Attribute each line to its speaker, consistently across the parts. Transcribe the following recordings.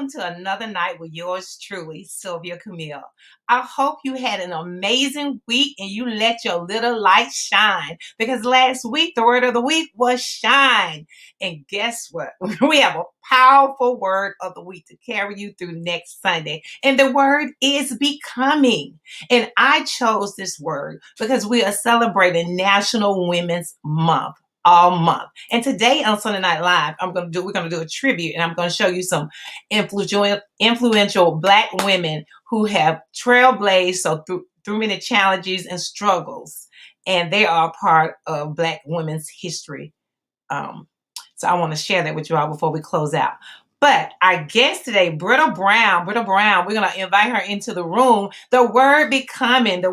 Speaker 1: welcome to another night with yours truly, Sylvia Camille. I hope you had an amazing week and you let your little light shine, because last week the word of the week was shine. And guess what? We have a powerful word of the week to carry you through next Sunday. And the word is becoming. And I chose this word because we are celebrating National Women's Month all month. And today on Sunday Night Live, we're gonna do a tribute, and I'm gonna show you some influential Black women who have trailblazed through many challenges and struggles, and they are a part of Black women's history. So I want to share that with you all before we close out. But our guest today, Britta Brown, we're going to invite her into the room. The word becoming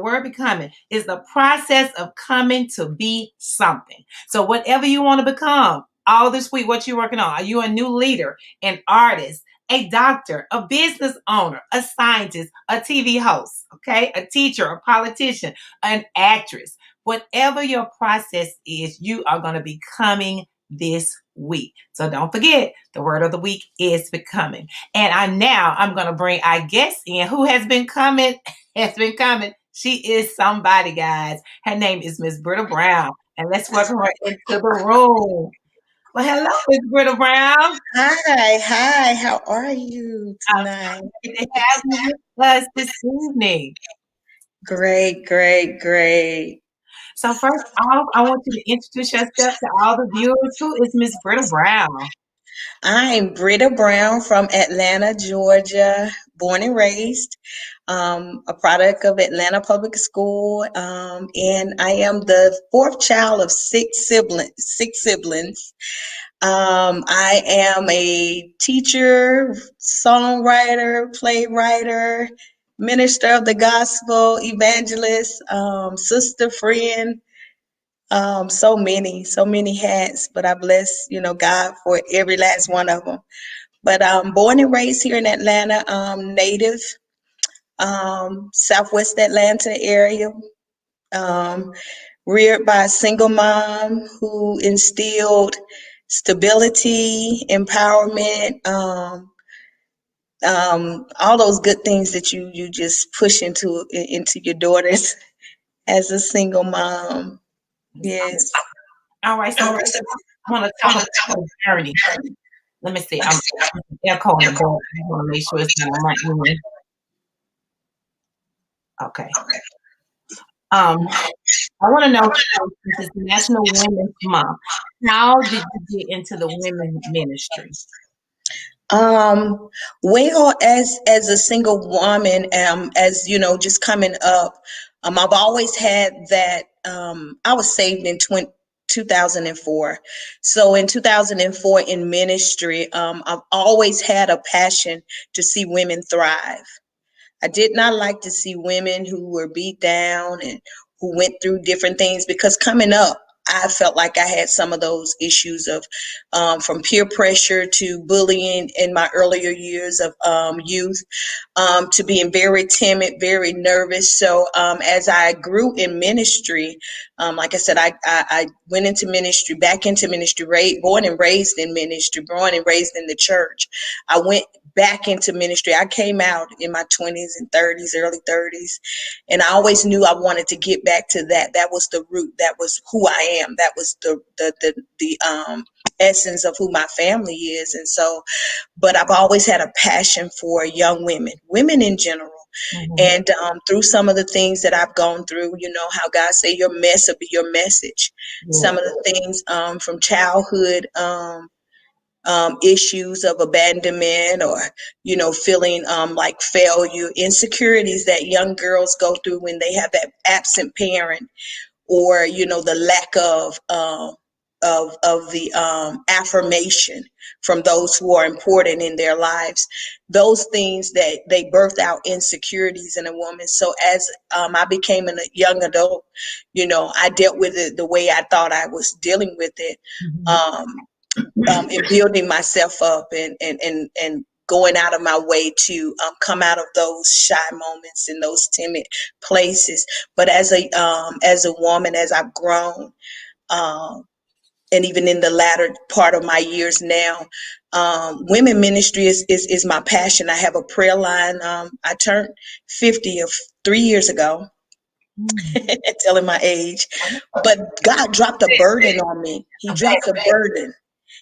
Speaker 1: is the process of coming to be something. So whatever you want to become, all this week, what you're working on, are you a new leader, an artist, a doctor, a business owner, a scientist, a TV host, okay, a teacher, a politician, an actress? Whatever your process is, you are going to be coming this week. So don't forget, the word of the week is becoming. And I'm going to bring our guest in who has been coming. She is somebody, guys. Her name is Miss Britta Brown. And let's welcome her into the room. Well, hello, Miss Britta Brown.
Speaker 2: Hi. How are you tonight?
Speaker 1: Good to have you with us this evening.
Speaker 2: Great.
Speaker 1: So first off, I want you to introduce yourself to all the viewers. Who is Miss Britta Brown?
Speaker 2: I'm Britta Brown from Atlanta, Georgia, born and raised, a product of Atlanta Public School, and I am the fourth child of six siblings. I am a teacher, songwriter, playwright, minister of the gospel, evangelist, sister, friend, so many hats, but I bless, God for every last one of them. But I'm born and raised here in Atlanta, native, Southwest Atlanta area, reared by a single mom who instilled stability, empowerment, all those good things that you just push into your daughters as a single mom. Yes.
Speaker 1: All right, so first I want to talk about her journey. Let me see. I'm echoing the board. I want to make sure it's not on my email. Okay. I want to know, this is National Women's Month, how did you get into the women's ministry?
Speaker 2: Well, as a single woman, as you know, just coming up, I've always had that. I was saved in 2004. So in 2004 in ministry, I've always had a passion to see women thrive. I did not like to see women who were beat down and who went through different things, because coming up, I felt like I had some of those issues of from peer pressure to bullying in my earlier years of youth, to being very timid, very nervous. So as I grew in ministry, like I said, I went into ministry, back into ministry, born and raised in ministry, born and raised in the church. I went back into ministry. I came out in my 20s and 30s, early 30s, and I always knew I wanted to get back to that. That was the root. That was who I am. That was the essence of who my family is. And so, but I've always had a passion for young women in general. Mm-hmm. And through some of the things that I've gone through, you know how God say your mess will be your message. Yeah. Some of the things from childhood, issues of abandonment, or feeling like failure, insecurities that young girls go through when they have that absent parent, or the lack of the affirmation from those who are important in their lives. Those things that they birth out insecurities in a woman. So as I became a young adult, I dealt with it the way I thought I was dealing with it. Mm-hmm. And building myself up and going out of my way to come out of those shy moments and those timid places. But as a woman, as I've grown, and even in the latter part of my years now. Women ministry is my passion. I have a prayer line. I turned 50 of 3 years ago,
Speaker 1: Mm.
Speaker 2: telling my age, but God dropped a burden on me. He dropped a burden.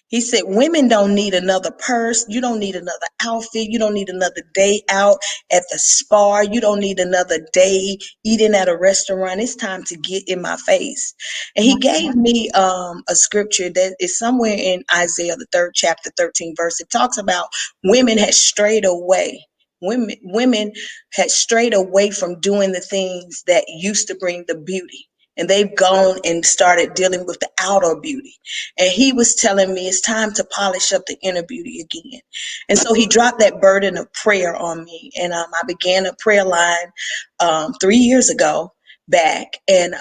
Speaker 2: He said, women don't need another purse. You don't need another outfit. You don't need another day out at the spa. You don't need another day eating at a restaurant. It's time to get in my face. And he gave me a scripture that is somewhere in Isaiah, the 3rd chapter, 13th verse. It talks about women had strayed away. Women had strayed away from doing the things that used to bring the beauty. And they've gone and started dealing with the outer beauty. And he was telling me it's time to polish up the inner beauty again. And so he dropped that burden of prayer on me. And I began a prayer line 3 years ago back. And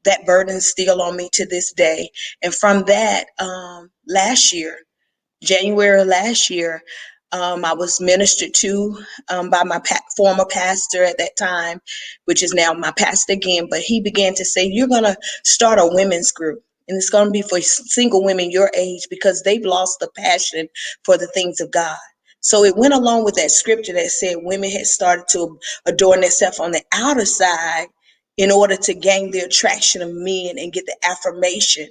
Speaker 2: that burden is still on me to this day. And from that, last year, January last year, I was ministered to by my former pastor at that time, which is now my pastor again. But he began to say, you're going to start a women's group. And it's going to be for single women your age because they've lost the passion for the things of God. So it went along with that scripture that said women had started to adorn themselves on the outer side in order to gain the attraction of men and get the affirmation.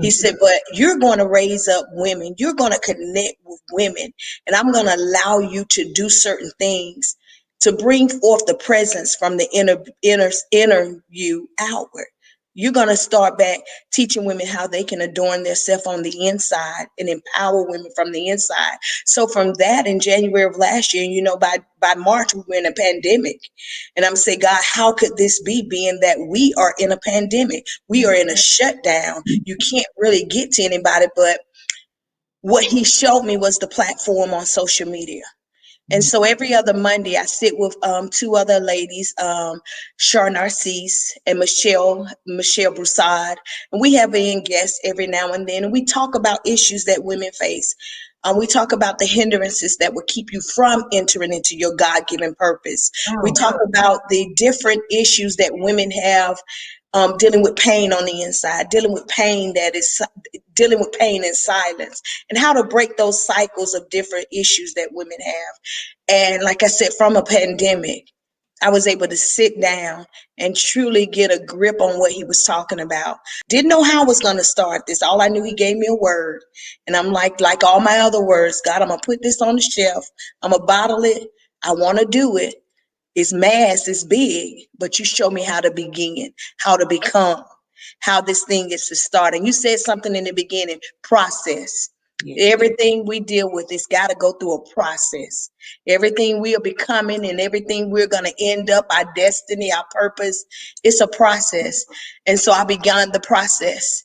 Speaker 2: He said, but you're going to raise up women. You're going to connect with women. And I'm going to allow you to do certain things to bring forth the presence from the inner you outward. You're going to start back teaching women how they can adorn themselves on the inside and empower women from the inside. So from that, in January of last year, by March, we were in a pandemic. And I'm saying, God, how could this be, being that we are in a pandemic? We are in a shutdown. You can't really get to anybody. But what he showed me was the platform on social media. And so every other Monday, I sit with two other ladies, Char Narcisse and Michelle Broussard. And we have in guests every now and then. And we talk about issues that women face. We talk about the hindrances that will keep you from entering into your God-given purpose. We talk about the different issues that women have, dealing with pain on the inside, dealing with pain in silence, and how to break those cycles of different issues that women have. And like I said, from a pandemic, I was able to sit down and truly get a grip on what he was talking about. Didn't know how I was going to start this. All I knew, he gave me a word. And I'm like all my other words, God, I'm going to put this on the shelf. I'm going to bottle it. I want to do it. It's mass, it's big, but you show me how to begin, how to become, how this thing is to start. And you said something in the beginning, process. Everything we deal with, it's got to go through a process. Everything we are becoming and everything we're going to end up, our destiny, our purpose, it's a process. And so I began the process.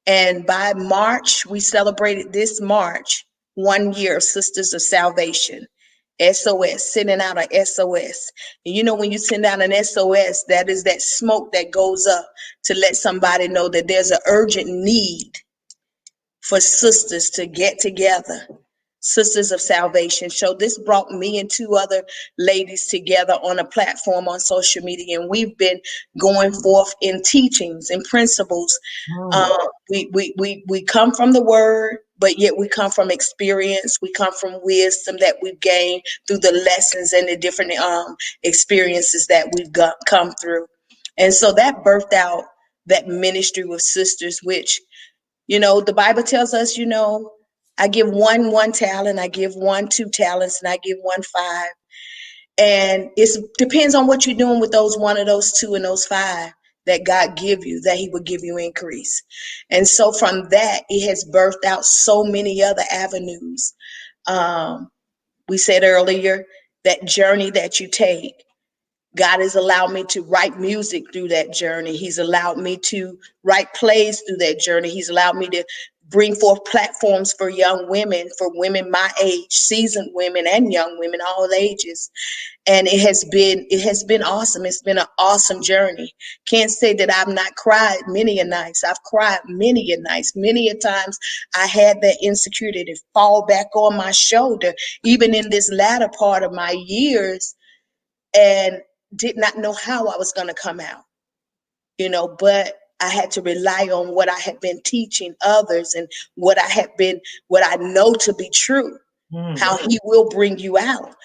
Speaker 2: And by March, we celebrated this March, 1 year of Sisters of Salvation. SOS, sending out an SOS. And when you send out an SOS, that is that smoke that goes up to let somebody know that there's an urgent need for sisters to get together. Sisters of Salvation. So this brought me and two other ladies together on a platform on social media, and we've been going forth in teachings and principles. We come from the word, but yet we come from experience. We come from wisdom that we've gained through the lessons and the different experiences that we've come through. And so that birthed out that ministry with sisters, which, the Bible tells us, I give one talent, I give one 2 talents, and I give one 5. And it depends on what you're doing with those 1 of those 2 and those 5 that God give you, that he will give you increase. And so from that, it has birthed out so many other avenues. We said earlier, that journey that you take, God has allowed me to write music through that journey. He's allowed me to write plays through that journey. He's allowed me to bring forth platforms for young women, for women my age, seasoned women and young women, all ages. And it has been awesome. It's been an awesome journey. Can't say that I've not cried many a nights. I've cried many a nights. Many a times I had that insecurity to fall back on my shoulder, even in this latter part of my years, and did not know how I was going to come out, but I had to rely on what I had been teaching others and what I know to be true,
Speaker 1: Mm.
Speaker 2: how he will bring you out.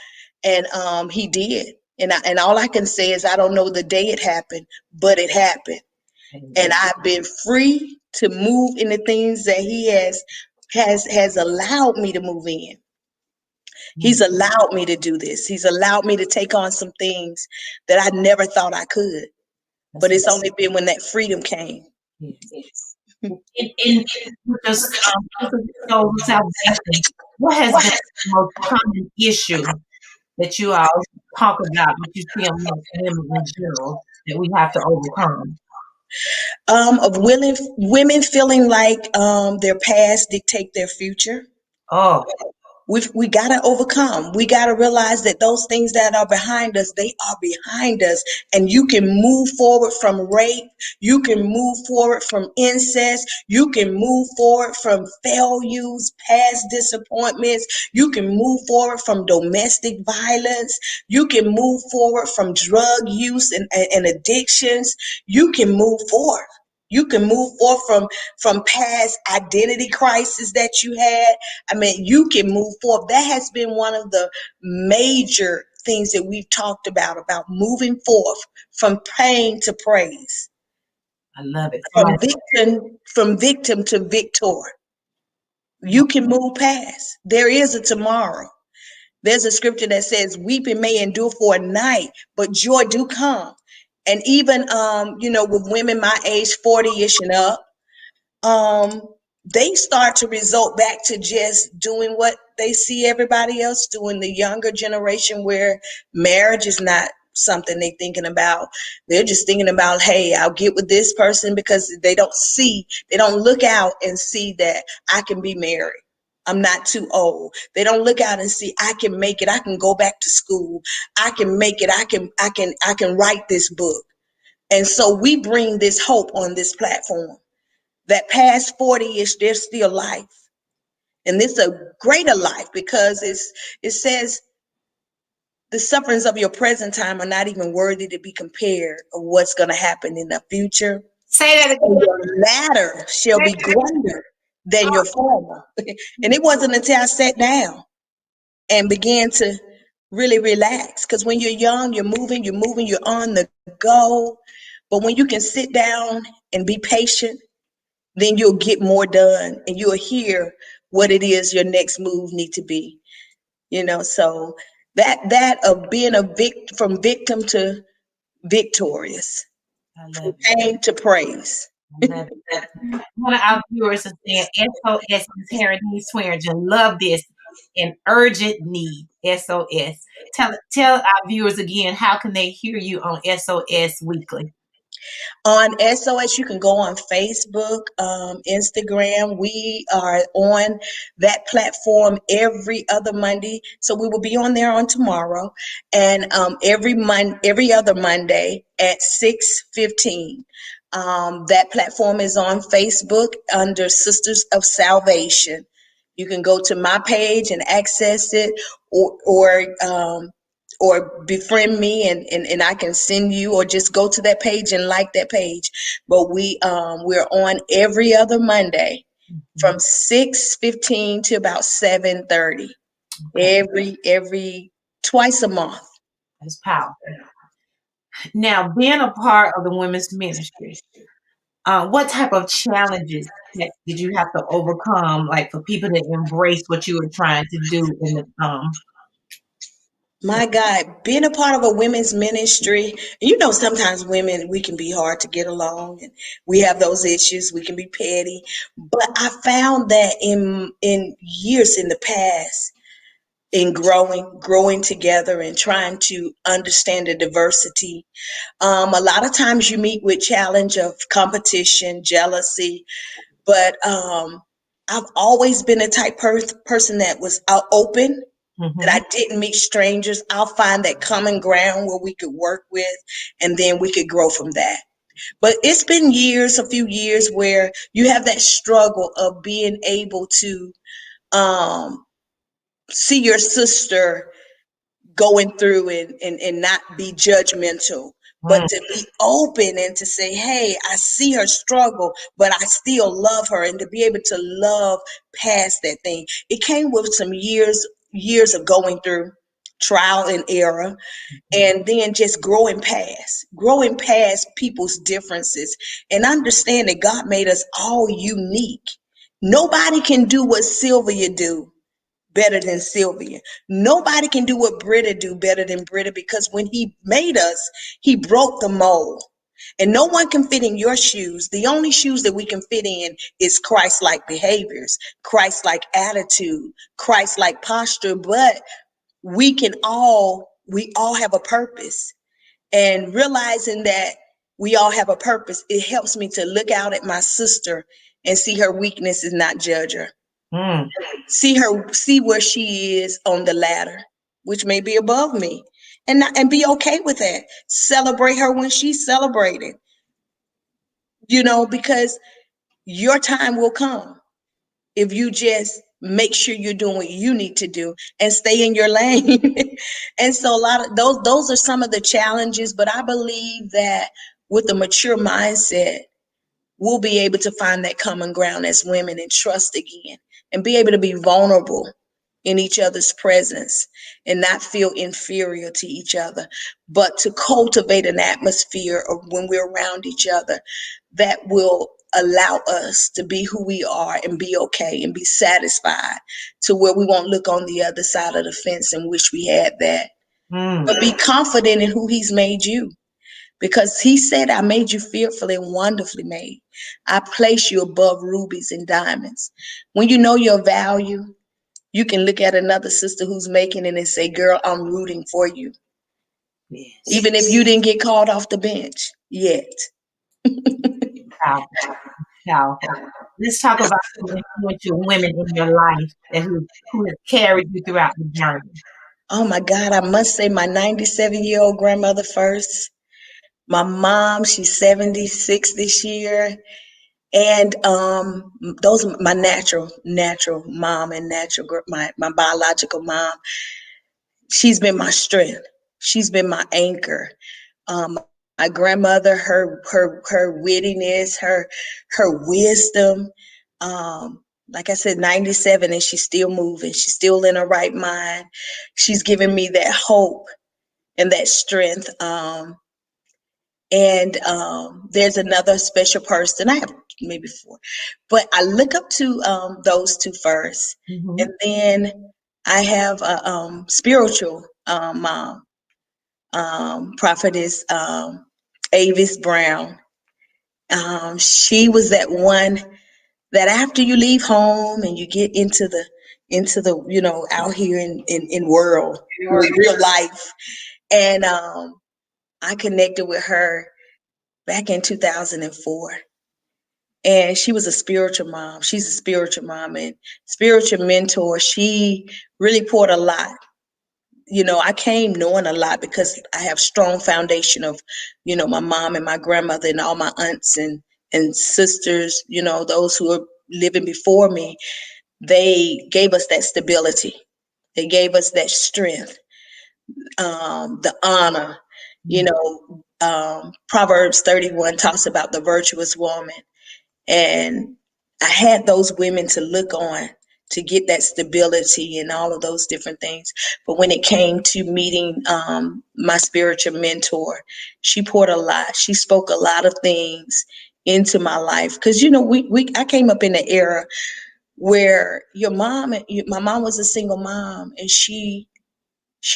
Speaker 2: And he did. And all I can say is I don't know the day it happened, but it happened. And
Speaker 1: Amen.
Speaker 2: I've been free to move in the things that he has allowed me to move in. He's
Speaker 1: Mm.
Speaker 2: allowed me to do this. He's allowed me to take on some things that I never thought I could. But
Speaker 1: That's
Speaker 2: it's only been when that freedom came.
Speaker 1: yes. In with this soul salvation, what has been the most common issue that you all talk about, that you see amongst women in general, that we have to overcome?
Speaker 2: Of women feeling like their past dictate their future.
Speaker 1: Oh,
Speaker 2: We got to overcome. We got to realize that those things that are behind us, they are behind us. And you can move forward from rape. You can move forward from incest. You can move forward from failures, past disappointments. You can move forward from domestic violence. You can move forward from drug use and addictions. You can move forward. You can move forward from past identity crisis that you had. I mean, you can move forward. That has been one of the major things that we've talked about moving forth from pain to praise,
Speaker 1: I love it. Somebody,
Speaker 2: from victim to victor.
Speaker 1: wow,
Speaker 2: You can move past. There is a tomorrow. There's a scripture that says, "Weeping may endure for a night, but joy do come." And even with women my age, 40-ish and up, um, they start to result back to just doing what they see everybody else doing. The younger generation, where marriage is not something they're thinking about. They're just thinking about, hey, I'll get with this person, because they don't look out and see that I can be married. I'm not too old. They don't look out and see I can make it. I can go back to school. I can make it. I can write this book. And so we bring this hope on this platform that past 40-ish, there's still life. And this is a greater life, because it says the sufferings of your present time are not even worthy to be compared of what's going to happen in the future.
Speaker 1: say that again.
Speaker 2: And your latter shall be greater than your former. And it wasn't until I sat down and began to really relax. Because when you're young, you're moving, you're on the go. But when you can sit down and be patient, then you'll get more done, and you'll hear what it is your next move need to be. So that of being from victim to victorious,
Speaker 1: I
Speaker 2: from
Speaker 1: love it.
Speaker 2: pain to praise.
Speaker 1: I love it. One of our viewers is saying SOS Paradise Swearingen. Love this. An urgent need. SOS. Tell our viewers again, how can they hear you on SOS Weekly?
Speaker 2: On SOS, you can go on Facebook, Instagram. We are on that platform every other Monday. So we will be on there on tomorrow, and every other Monday at 6:15. That platform is on Facebook under Sisters of Salvation. You can go to my page and access it, or befriend me, and I can send you, or just go to that page and like that page. But we're on every other Monday from
Speaker 1: Mhm.
Speaker 2: 6:15 to about 7:30.
Speaker 1: Okay,
Speaker 2: Every twice a month.
Speaker 1: that's powerful. Now, being a part of the women's ministry, what type of challenges did you have to overcome, like for people to embrace what you were trying to do in the?
Speaker 2: My God, being a part of a women's ministry, sometimes women, we can be hard to get along, and we have those issues. We can be petty. But I found that in years in the past, in growing together and trying to understand the diversity, a lot of times you meet with challenge of competition, jealousy, but I've always been a type person that was open, that
Speaker 1: Mhm.
Speaker 2: I didn't meet strangers. I'll find that common ground where we could work with, and then we could grow from that. But it's been a few years, where you have that struggle of being able to um, see your sister going through, and not be judgmental, but
Speaker 1: Mm,
Speaker 2: to be open and to say, hey, I see her struggle, but I still love her, and to be able to love past that thing. It came with some years of going through trial and error, and then just growing past people's differences, and understand that God made us all unique. Nobody can do what Sylvia do better than Sylvia. Nobody can do what Britta do better than Britta, because when he made us, he broke the mold. And no one can fit in your shoes. The only shoes that we can fit in is Christ-like behaviors, Christ-like attitude, Christ-like posture. But we all have a purpose. And realizing that we all have a purpose, it helps me to look out at my sister and see her weakness and not judge her.
Speaker 1: mm,
Speaker 2: See where she is on the ladder, which may be above me, and be okay with that. Celebrate her when she's celebrating, because your time will come if you just make sure you're doing what you need to do and stay in your lane. And so a lot of those are some of the challenges, but I believe that with a mature mindset, we'll be able to find that common ground as women and trust again, and be able to be vulnerable in each other's presence and not feel inferior to each other, but to cultivate an atmosphere of when we're around each other that will allow us to be who we are and be okay and be satisfied, to where we won't look on the other side of the fence and wish we had that.
Speaker 1: mm.
Speaker 2: But be confident in who he's made you, because he said, I made you fearfully and wonderfully made. I place you above rubies and diamonds. When you know your value, you can look at another sister who's making it and say, girl, I'm rooting for you.
Speaker 1: Yes.
Speaker 2: Even if you didn't get called off the bench yet.
Speaker 1: Powerful. Powerful. Let's talk about some influential women in your life who has carried you throughout the journey.
Speaker 2: Oh my God, I must say my 97-year-old grandmother first. My mom, she's 76 this year. And those are my natural mom and my biological mom. She's been my strength. She's been my anchor. My grandmother, her wittiness, her wisdom. Like I said, 97, and she's still moving. She's still in her right mind. She's giving me that hope and that strength. And there's another special person. I have maybe four, but I look up to those two first,
Speaker 1: Mm-hmm.
Speaker 2: and then I have a spiritual mom, prophetess Avis Brown. She was that one that after you leave home and you get into the out here in world, real life, and I connected with her back in 2004. And she was a spiritual mom. She's a spiritual mom and spiritual mentor. She really poured a lot. I came knowing a lot because I have strong foundation of, my mom and my grandmother and all my aunts and sisters, those who are living before me. They gave us that stability. They gave us that strength, the honor. Proverbs 31 talks about the virtuous woman. And I had those women to look on to get that stability and all of those different things. But when it came to meeting my spiritual mentor, she poured a lot. She spoke a lot of things into my life. Because, I came up in the era where my mom was a single mom, and she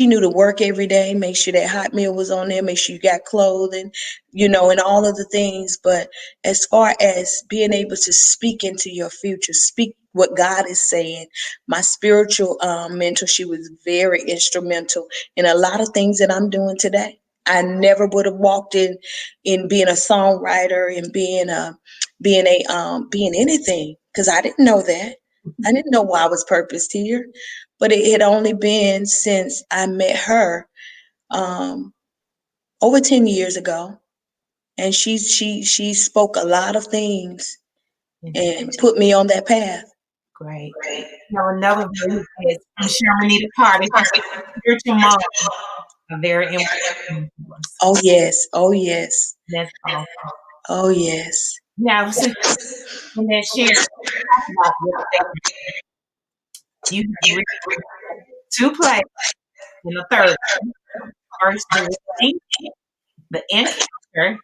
Speaker 2: knew to work every day, make sure that hot meal was on there, make sure you got clothing, and all of the things. But as far as being able to speak into your future, speak what God is saying, my spiritual mentor, she was very instrumental in a lot of things that I'm doing today. I never would have walked in being a songwriter and being anything, because I didn't know that. I didn't know why I was purposed here, but it had only been since I met her um, over 10 years ago, and she spoke a lot of things
Speaker 1: Yes.
Speaker 2: and put me on that path.
Speaker 1: Great. Now another very good from Shermanita Carter. She said, spiritual mom are very important.
Speaker 2: Oh yes. Oh yes.
Speaker 1: That's awesome.
Speaker 2: Oh yes.
Speaker 1: Now, since in that share about your state, you have written two plays in the third. First, the wedding, the encounter,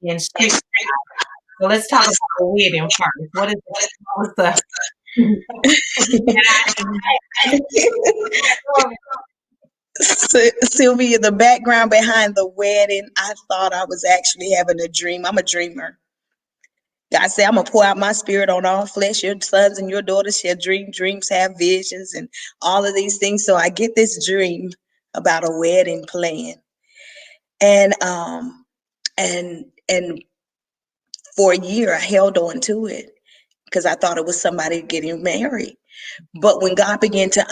Speaker 1: and street. So let's talk about the wedding first. What is the
Speaker 2: Sylvia, the background behind the wedding, I thought I was actually having a dream. I'm a dreamer. God said, I'm going to pour out my spirit on all flesh. Your sons and your daughters shall dream dreams, have visions, and all of these things. So I get this dream about a wedding plan. And and for a year I held on to it because I thought it was somebody getting married. But when God began to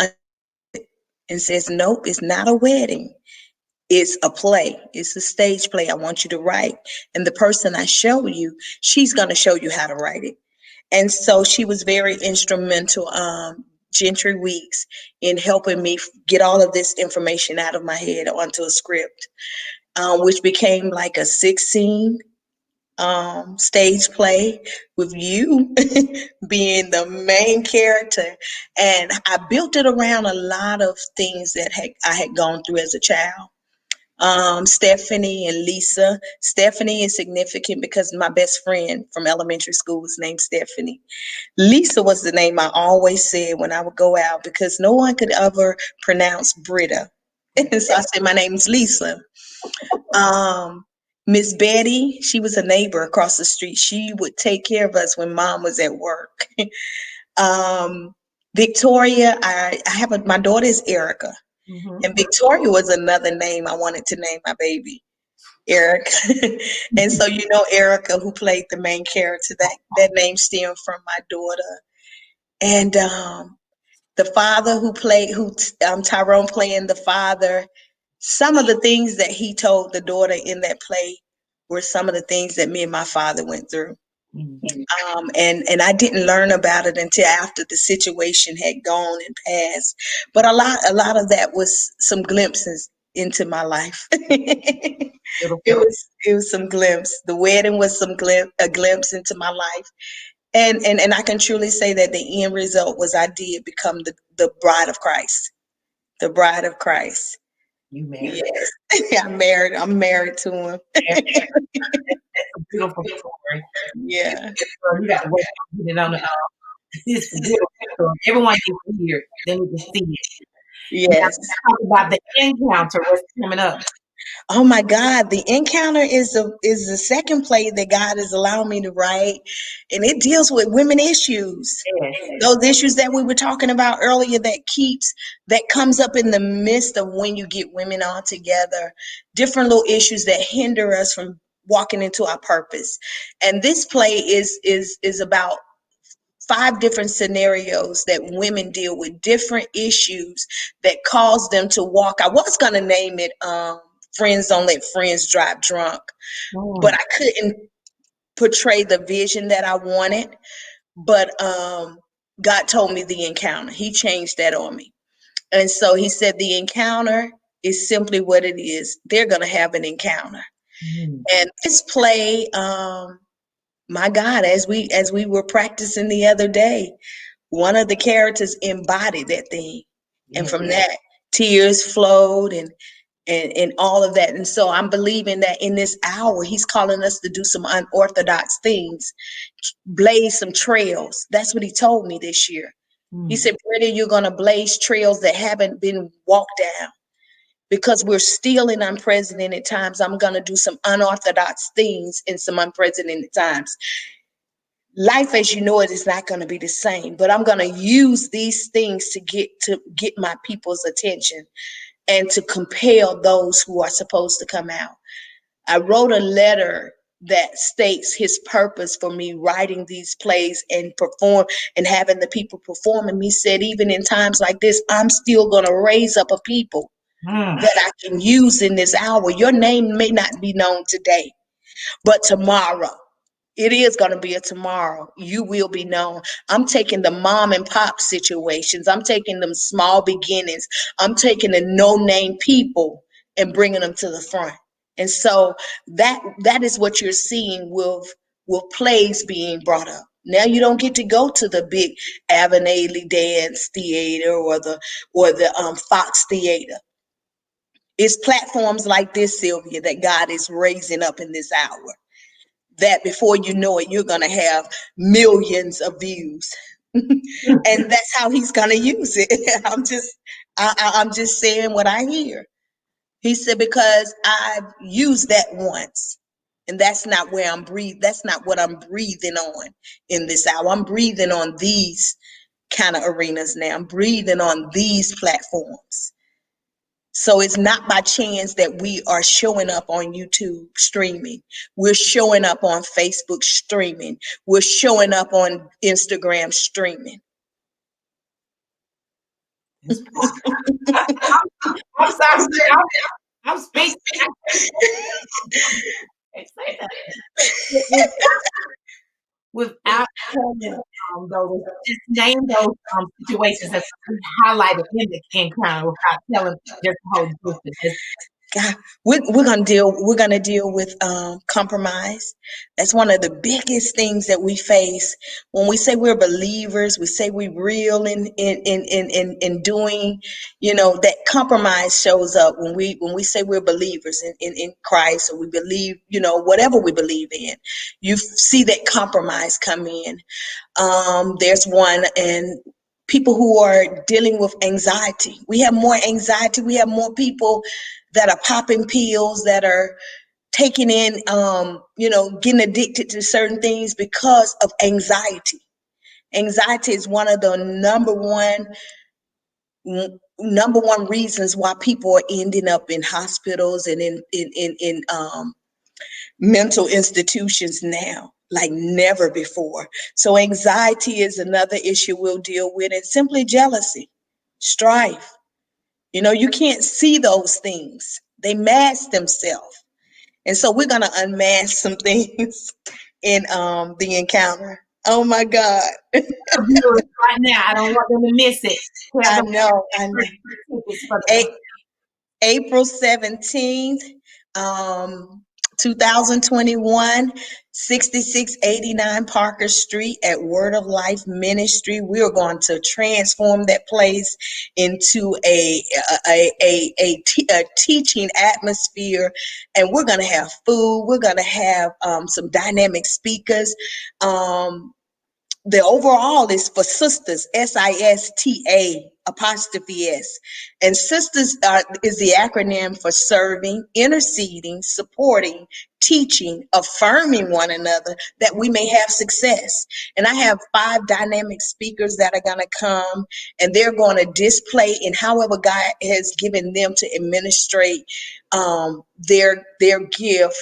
Speaker 2: and says, nope, it's not a wedding. It's a play. It's a stage play. I want you to write. And the person I show you, she's going to show you how to write it. And so she was very instrumental, Gentry Weeks, in helping me get all of this information out of my head onto a script, which became like a 16 stage play with you being the main character. And I built it around a lot of things that I had gone through as a child. Stephanie and Lisa. Stephanie is significant because my best friend from elementary school was named Stephanie. Lisa was the name I always said when I would go out because no one could ever pronounce Britta. And so I said, my name's Lisa. Miss Betty, she was a neighbor across the street. She would take care of us when mom was at work. Victoria, my daughter is Erica. And Victoria was another name I wanted to name my baby, Erica. And so Erica, who played the main character, that name stemmed from my daughter. And the father Tyrone playing the father, some of the things that he told the daughter in that play were some of the things that me and my father went through. And I didn't learn about it until after the situation had gone and passed. But a lot of that was some glimpses into my life. It was some glimpse. The wedding was a glimpse into my life. And I can truly say that the end result was I did become the bride of Christ. The bride of Christ.
Speaker 1: You married?
Speaker 2: Yes. I'm married to him.
Speaker 1: That's a beautiful story.
Speaker 2: Yeah.
Speaker 1: You got to wait on it on the it's a beautiful story. Everyone needs to hear it. They need to see it. Now,
Speaker 2: Yes.
Speaker 1: let's talk about the encounter. What's coming up?
Speaker 2: Oh my God, the encounter is the second play that God has allowed me to write, and it deals with women issues.
Speaker 1: Yes.
Speaker 2: Those issues that we were talking about earlier that comes up in the midst of when you get women all together, different little issues that hinder us from walking into our purpose. And this play is about 5 different scenarios that women deal with, different issues that cause them to walk. I was going to name it Friends Don't Let Friends Drive Drunk, but I couldn't portray the vision that I wanted. But God told me the encounter. He changed that on me. And so he said the encounter is simply what it is. They're going to have an encounter. And this play, my God, as we were practicing the other day, one of the characters embodied that thing. And from that, tears flowed and all of that. And so I'm believing that in this hour, he's calling us to do some unorthodox things, blaze some trails. That's what he told me this year. He said, Britta, you're going to blaze trails that haven't been walked down. Because we're still in unprecedented times, I'm going to do some unorthodox things in some unprecedented times. Life as you know it is not going to be the same, but I'm going to use these things to get my people's attention and to compel those who are supposed to come out. I wrote a letter that states his purpose for me writing these plays and perform and having the people perform. And he said, even in times like this, I'm still going to raise up a people that I can use in this hour. Your name may not be known today, but tomorrow, it is going to be a tomorrow. You will be known. I'm taking the mom and pop situations. I'm taking them small beginnings. I'm taking the no-name people and bringing them to the front. And so that is what you're seeing with plays being brought up. Now you don't get to go to the big Avenue Dance Theater or the Fox Theater. It's platforms like this, Sylvia, that God is raising up in this hour. That before you know it, you're gonna have millions of views, and that's how He's gonna use it. I'm just saying what I hear. He said, because I've used that once. And that's not where I'm breathing. That's not what I'm breathing on in this hour. I'm breathing on these kind of arenas now. I'm breathing on these platforms. So it's not by chance that we are showing up on YouTube streaming. We're showing up on Facebook streaming. We're showing up on Instagram streaming.
Speaker 1: I'm sorry. I'm speaking. I say that. Without telling those, just name those situations that we highlighted in the encounter without telling just the whole group.
Speaker 2: God, we're gonna deal with compromise. That's one of the biggest things that we face when we say we're believers. We say we're real in doing, that compromise shows up when we say we're believers in Christ, or we believe, whatever we believe in. You see that compromise come in. There's one, and people who are dealing with anxiety. We have more anxiety. We have more people that are popping pills, that are taking in, getting addicted to certain things because of anxiety. Anxiety is one of the number one reasons why people are ending up in hospitals and in mental institutions now, like never before. So anxiety is another issue we'll deal with, and simply jealousy, strife. You can't see those things. They mask themselves. And so we're gonna unmask some things in the encounter. Oh my God.
Speaker 1: Right now, I don't want them to miss it.
Speaker 2: I know.
Speaker 1: Tickets for the
Speaker 2: April 17th, um, 2021, 6689 Parker Street at Word of Life Ministry. We are going to transform that place into a teaching atmosphere, and we're going to have food. We're going to have some dynamic speakers. The overall is for sisters, SISTA apostrophe S. And sisters is the acronym for serving, interceding, supporting, teaching, affirming one another that we may have success. And I have 5 dynamic speakers that are going to come, and they're going to display in however God has given them to administrate their gift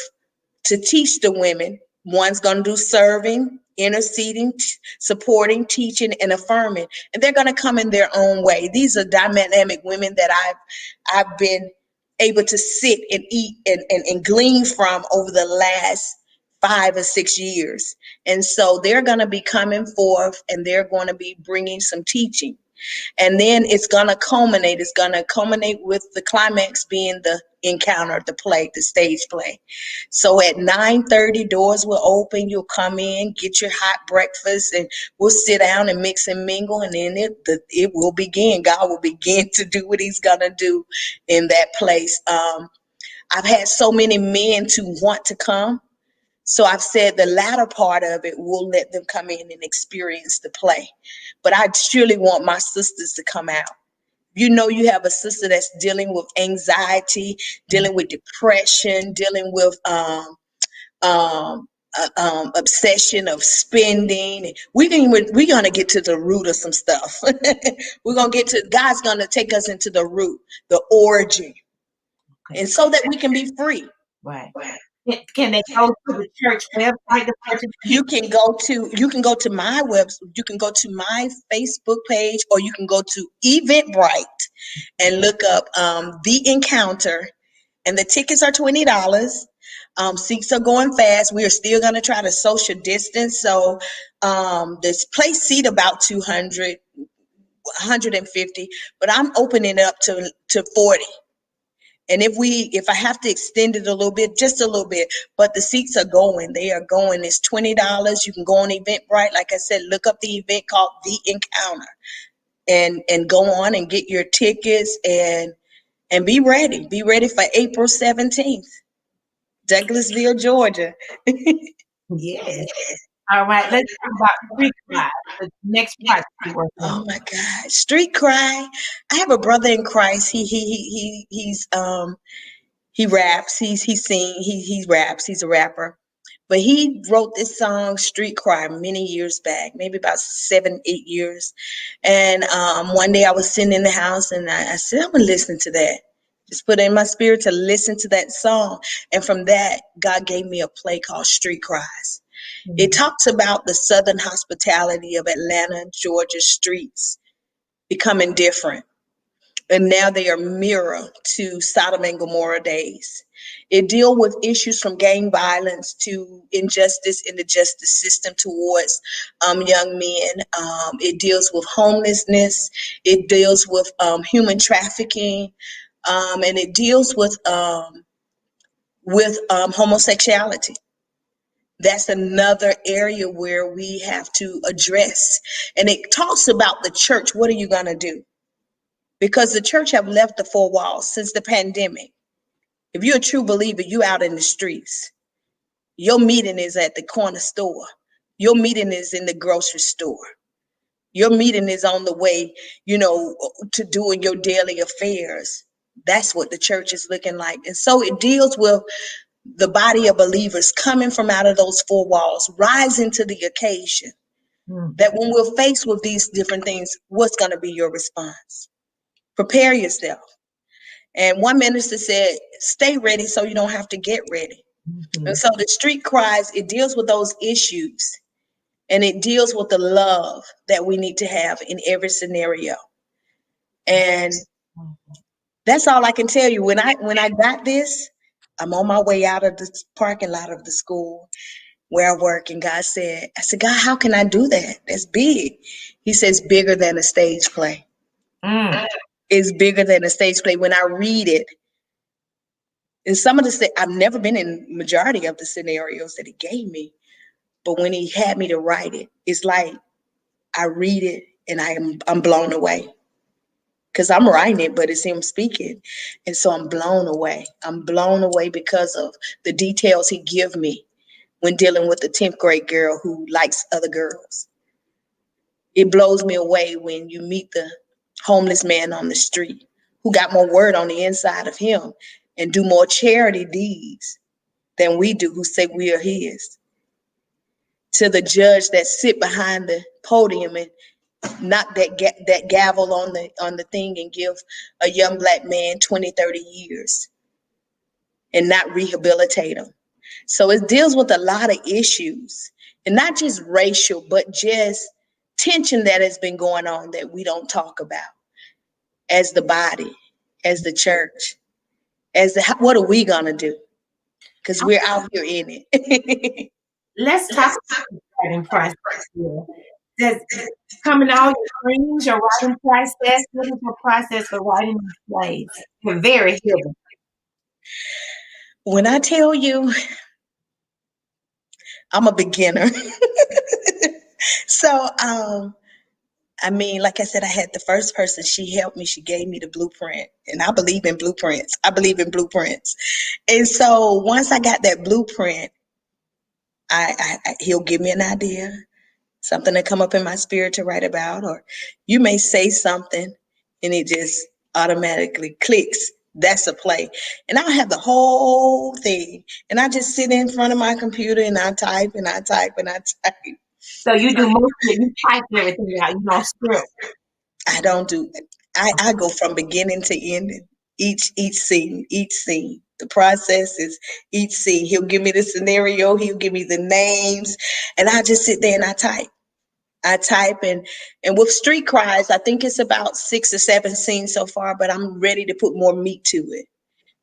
Speaker 2: to teach the women. One's going to do serving, interceding, supporting, teaching, and affirming. And they're going to come in their own way. These are dynamic women that I've been able to sit and eat and glean from over the last 5 or 6 years. And so they're going to be coming forth, and they're going to be bringing some teaching. And then it's going to culminate. It's going to culminate with the climax being the encounter, the play, the stage play. So at 9:30, doors will open. You'll come in, get your hot breakfast, and we'll sit down and mix and mingle. And then it will begin. God will begin to do what He's going to do in that place. I've had so many men to want to come. So I've said the latter part of it, we'll let them come in and experience the play. But I surely want my sisters to come out. You have a sister that's dealing with anxiety, dealing with depression, dealing with obsession of spending. We're gonna get to the root of some stuff. God's gonna take us into the root, the origin, and so that we can be free.
Speaker 1: Right. Can they go to the church website?
Speaker 2: You can go to my you can go to my Facebook page, or you can go to Eventbrite and look up The Encounter, and the tickets are $20. Seats are going fast. We are still going to try to social distance. So this place seat about 200, 150, but I'm opening it up to 40. And if I have to extend it a little bit, just a little bit, but the seats are going, they are going. It's $20. You can go on Eventbrite. Like I said, look up the event called The Encounter, and go on and get your tickets, and be ready. Be ready for April 17th, Douglasville, Georgia.
Speaker 1: Yes. All right, let's talk about Street Cry, the next project you're working
Speaker 2: Oh
Speaker 1: on.
Speaker 2: my God, Street Cry. I have a brother in Christ. He raps. He sing. He raps. He's a rapper. But he wrote this song, Street Cry, many years back, maybe about 7, 8 years. And one day I was sitting in the house, and I said, I'm gonna listen to that. Just put it in my spirit to listen to that song. And from that, God gave me a play called Street Cries. It
Speaker 1: Mhm.
Speaker 2: talks about the southern hospitality of Atlanta, Georgia streets becoming different. And now they are mirror to Sodom and Gomorrah days. It deals with issues from gang violence to injustice in the justice system towards young men. It deals with homelessness. It deals with human trafficking, and it deals with homosexuality. That's another area where we have to address. And it talks about the church. What are you going to do? Because the church have left the four walls since the pandemic. If you're a true believer, you out in the streets. Your meeting is at the corner store. Your meeting is in the grocery store. Your meeting is on the way, to doing your daily affairs. That's what the church is looking like. And so it deals with the body of believers coming from out of those four walls, rising to the occasion.
Speaker 1: Mhm.
Speaker 2: That when we're faced with these different things, what's going to be your response? Prepare yourself. And one minister said, stay ready so you don't have to get ready. And
Speaker 1: Mhm.
Speaker 2: so the street cries, it deals with those issues, and it deals with the love that we need to have in every scenario. And that's all I can tell you. When I got this, I'm on my way out of the parking lot of the school where I work, and I said, God, how can I do that? That's big. He says, bigger than a stage play.
Speaker 1: Mm.
Speaker 2: It's bigger than a stage play. When I read it, and some of the I've never been in majority of the scenarios that he gave me, but when he had me to write it, it's like I read it and I'm blown away because I'm writing it, but it's him speaking, and so I'm blown away. I'm blown away because of the details he give me when dealing with the 10th grade girl who likes other girls. It blows me away when you meet the homeless man on the street who got more word on the inside of him and do more charity deeds than we do, who say we are his. To the judge that sit behind the podium and knock that gavel on the thing and give a young black man 20, 30 years and not rehabilitate him. So it deals with a lot of issues, and not just racial, but just tension that has been going on that we don't talk about as the body, as the church, what are we gonna do? Because we're out here in it.
Speaker 1: Let's talk about the writing process here. Does coming all your dreams, your writing process, what is your process for writing these plays? You're very healing.
Speaker 2: When I tell you I'm a beginner, so I mean, like I said, I had the first person. She helped me. She gave me the blueprint, and I believe in blueprints. I believe in blueprints. And so once I got that blueprint, he'll give me an idea, something that come up in my spirit to write about, or you may say something, and it just automatically clicks. That's a play, and I'll have the whole thing, and I just sit in front of my computer and I type and I type and I type.
Speaker 1: So you do most of it, you type everything out, you don't script.
Speaker 2: I don't do it. I go from beginning to ending. Each scene, each scene. The process is each scene. He'll give me the scenario, he'll give me the names, and I just sit there and I type. I type and with Street Cries, I think it's about 6 or 7 scenes so far, but I'm ready to put more meat to it,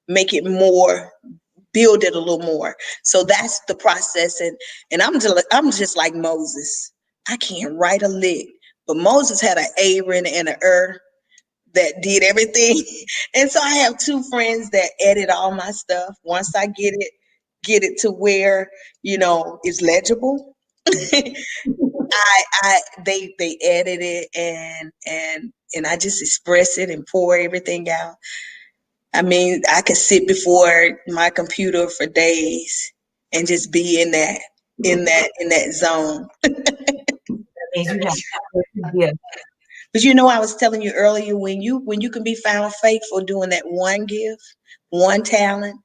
Speaker 2: make it more, build it a little more. So that's the process, and I'm just like Moses. I can't write a lick, but Moses had an Aaron and an Ur. that did everything. And so I have two friends that edit all my stuff. Once I get it to where, it's legible. They edit it, and I just express it and pour everything out. I mean, I could sit before my computer for days and just be in that zone.
Speaker 1: Means you have to give.
Speaker 2: But I was telling you earlier, when you can be found faithful doing that one gift, one talent,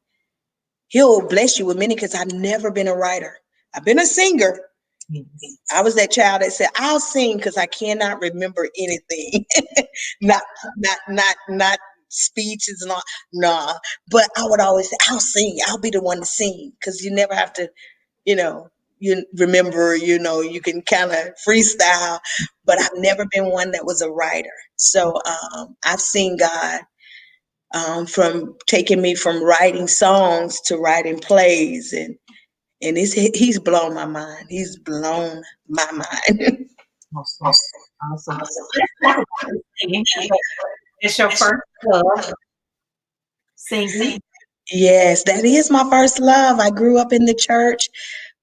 Speaker 2: he'll bless you with many, because I've never been a writer. I've been a singer.
Speaker 1: Yes.
Speaker 2: I was that child that said, I'll sing because I cannot remember anything. not not speeches and all. Nah. But I would always say, I'll sing. I'll be the one to sing, because you never have to, you know, you remember, you can kind of freestyle. But I've never been one that was a writer. So I've seen God from taking me from writing songs to writing plays, and he's blown my mind. He's blown my mind.
Speaker 1: Awesome. Awesome. Let's talk about singing. It's your first love, singing.
Speaker 2: Yes, that is my first love. I grew up in the church.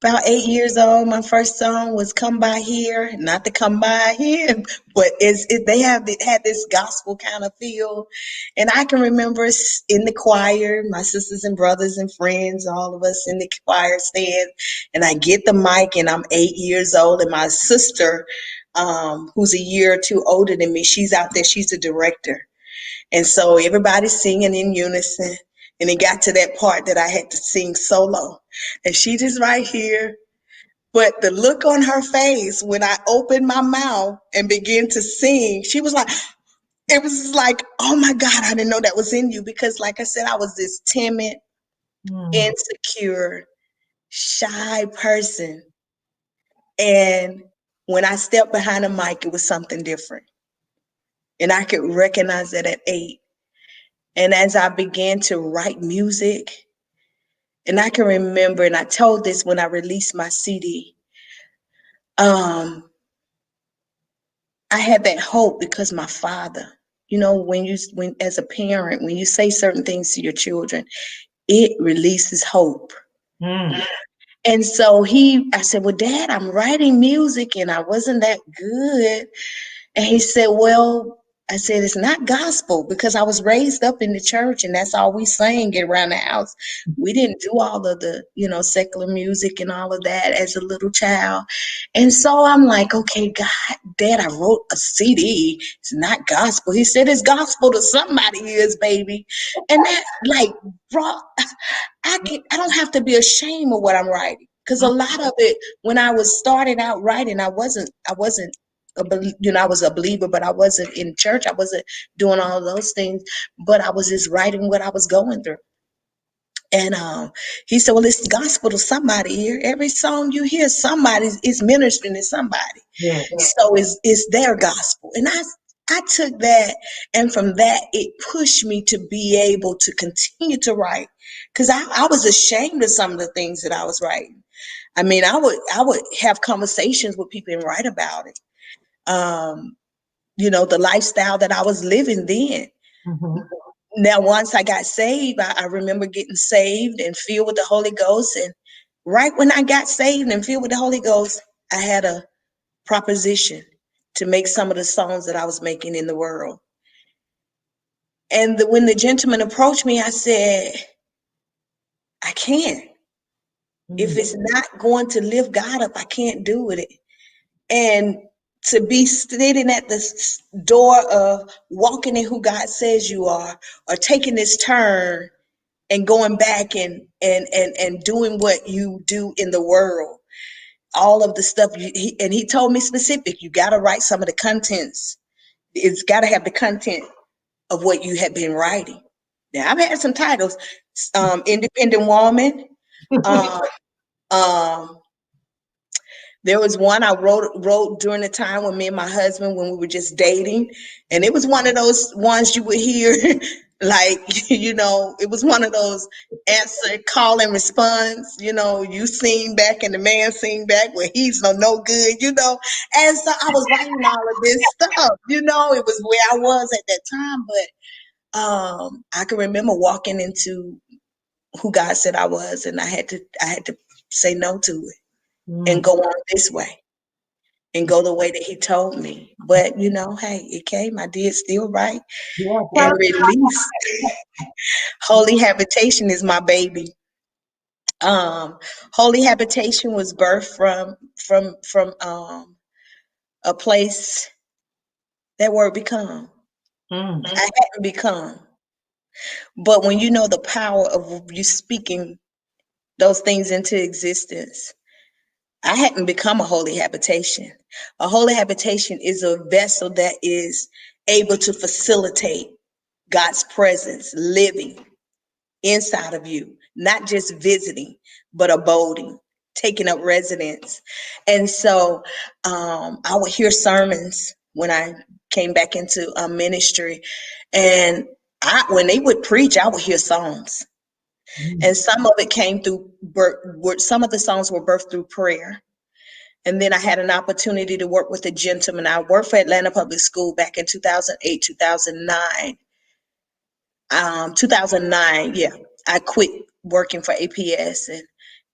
Speaker 2: About 8 years old, my first song was "Come By Here," not to come by here, but they had this gospel kind of feel, and I can remember in the choir, my sisters and brothers and friends, all of us in the choir stand, and I get the mic, and I'm 8 years old, and my sister, who's a year or two older than me, she's out there, she's a director, and so everybody's singing in unison. And it got to that part that I had to sing solo. And she just right here. But the look on her face when I opened my mouth and began to sing, she was like, it was like, oh my God, I didn't know that was in you. Because, like I said, I was this timid,
Speaker 1: Mm.
Speaker 2: insecure, shy person. And when I stepped behind a mic, it was something different. And I could recognize that at 8. And as I began to write music, and I can remember, and I told this when I released my CD, um, I had that hope because my father, when as a parent, when you say certain things to your children, it releases hope.
Speaker 1: Mm.
Speaker 2: And so I said, well, Dad, I'm writing music and I wasn't that good. And he said, well, I said, it's not gospel, because I was raised up in the church and that's all we sang around the house. We didn't do all of the, secular music and all of that as a little child. And so I'm like, okay, God, Dad, I wrote a CD. It's not gospel. He said, it's gospel to somebody is, baby. And that like brought, I don't have to be ashamed of what I'm writing. Because a lot of it, when I was starting out writing, I wasn't I was a believer, but I wasn't in church. I wasn't doing all those things, but I was just writing what I was going through. And he said, well, it's gospel to somebody here. Every song you hear, somebody is ministering to somebody.
Speaker 1: Yeah.
Speaker 2: So it's their gospel. And I took that, and from that, it pushed me to be able to continue to write, because I was ashamed of some of the things that I was writing. I mean, I would have conversations with people and write about it. The lifestyle that I was living then.
Speaker 1: Mm-hmm.
Speaker 2: Now, once I got saved, I remember getting saved and filled with the Holy Ghost. And right when I got saved and filled with the Holy Ghost, I had a proposition to make some of the songs that I was making in the world. And when the gentleman approached me, I said, I can't. If
Speaker 1: Mm.
Speaker 2: it's not going to lift God up, I can't do with it. And to be sitting at the door of walking in who God says you are, or taking this turn and going back and doing what you do in the world, all of the stuff. And he told me specific, you got to write some of the contents. It's got to have the content of what you have been writing. Now, I've had some titles, Independent Woman. Um, um, there was one I wrote during the time when me and my husband, when we were just dating, and it was one of those ones you would hear Like, it was one of those answer, call and response, you sing back and the man sing back where he's no good, And so I was writing all of this stuff, it was where I was at that time. But I can remember walking into who God said I was, and I had to say no to it and
Speaker 1: Mm.
Speaker 2: go on this way and go the way that he told me. But hey, it came. I did still write
Speaker 1: Yeah,
Speaker 2: and
Speaker 1: tell
Speaker 2: release. Holy Habitation is my baby. Holy Habitation was birthed from a place, that word become.
Speaker 1: Mm.
Speaker 2: I hadn't become. But when you know the power of you speaking those things into existence, I hadn't become a holy habitation. A holy habitation is a vessel that is able to facilitate God's presence living inside of you, not just visiting, but abiding, taking up residence. And so I would hear sermons when I came back into ministry, and when they would preach, I would hear songs.
Speaker 1: Mm.
Speaker 2: And some of it came through some of the songs were birthed through prayer. And then I had an opportunity to work with a gentleman. I worked for Atlanta Public School back in 2008, 2009. 2009, yeah. I quit working for APS, and